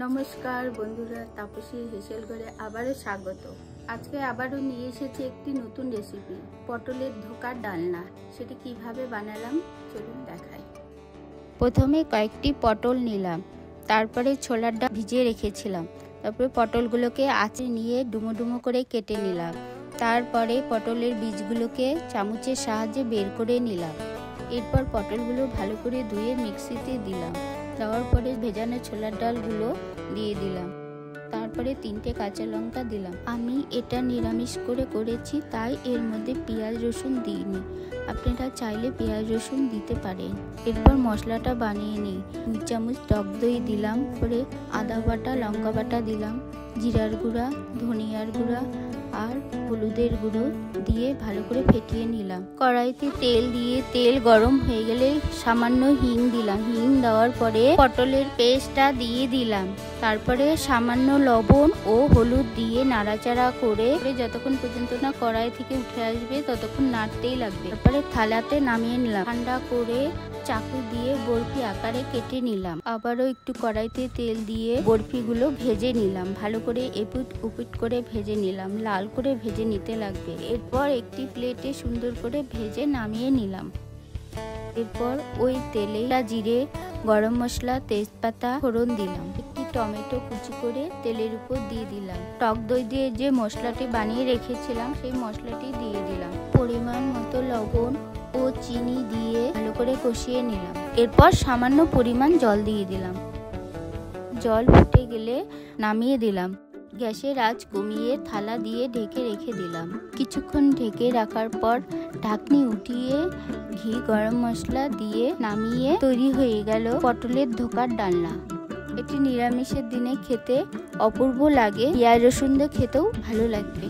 নমস্কার বন্ধুরা, তাপসী হেসেল ঘরে আবারও স্বাগত। আজকে আবারও নিয়ে এসেছি একটি নতুন রেসিপি, পটলের ধোকার ডালনা। সেটি কিভাবে বানালাম চলুন দেখাই। প্রথমে কয়েকটি পটল নিলাম, তারপরে ছোলার ডাল ভিজিয়ে রেখেছিলাম। তারপরে পটলগুলোকে আঁচড়ে নিয়ে ডুমো ডুমো করে কেটে নিলাম। তারপরে পটলের বীজগুলোকে চামচের সাহায্যে বের করে নিলাম। এরপর পটলগুলো ভালো করে ধুয়ে মিক্সিতে দিলাম। দেওয়ার পরে ভেজানো ছোলার ডালগুলো দিয়ে দিলাম। তারপরে 3টে কাঁচা লঙ্কা দিলাম। আমি এটা নিরামিষ করে করেছি, তাই এর মধ্যে পেঁয়াজ রসুন দিইনি। আপনারা চাইলে পেঁয়াজ রসুন দিতে পারেন। এরপর মশলাটা বানিয়ে নিই। 2 চামচ টক দই দিলাম, পরে আদা বাটা, লঙ্কা বাটা দিলাম, জিরার গুঁড়া, ধনিয়ার গুঁড়া আর হলুদের গুঁড়ো দিয়ে ভালো করে ফেটিয়ে নিলাম। কড়াইতে তেল দিয়ে তেল গরম হয়ে গেলে সামান্য হিং দিলাম। হিং দেওয়ার পরে পটলের পেস্টটা দিয়ে দিলাম। তারপরে সামান্য লবণ ও হলুদ দিয়ে নাড়াচাড়া করে যতক্ষণ পর্যন্ত না কড়াই থেকে উঠে আসবে ততক্ষণ নাড়তেই লাগবে। তারপরে থালাতে নামিয়ে নিলাম। ঠান্ডা করে চাকু দিয়ে বরফি আকারে কেটে নিলাম। আবারও একটু কড়াইতে তেল দিয়ে বরফিগুলো ভেজে নিলাম। ভালো করে এপিট উপিট করে ভেজে নিলাম। লাল করে ভেজে নিতে লাগবে। এরপর একটি প্লেটে সুন্দর করে ভেজে নামিয়ে নিলাম। এরপর ওই তেলে জিরে, গরম মশলা, তেজপাতা ফোড়ন দিলাম। একটি টমেটো কুচি করে তেলের উপর দিয়ে দিলাম। টক দই দিয়ে যে মশলাটি বানিয়ে রেখেছিলাম সেই মশলাটি দিয়ে দিলাম। পরিমাণ মতো লবণ ও চিনি দিয়ে ভালো করে কষিয়ে নিলাম। এরপর সামান্য পরিমাণ জল দিয়ে দিলাম। জল ফুটে গেলে নামিয়ে দিলাম। গ্যাসের আঁচ কমিয়ে থালা দিয়ে ঢেকে রেখে দিলাম। কিছুক্ষণ ঢেকে রাখার পর ঢাকনি উঠিয়ে ঘি, গরম মশলা দিয়ে নামিয়ে তৈরি হয়ে গেল পটলের ধোকার ডালনা। এটি নিরামিষের দিনে খেতে অপূর্ব লাগে। পেঁয়াজ রসুন দিয়ে খেতেও ভালো লাগবে।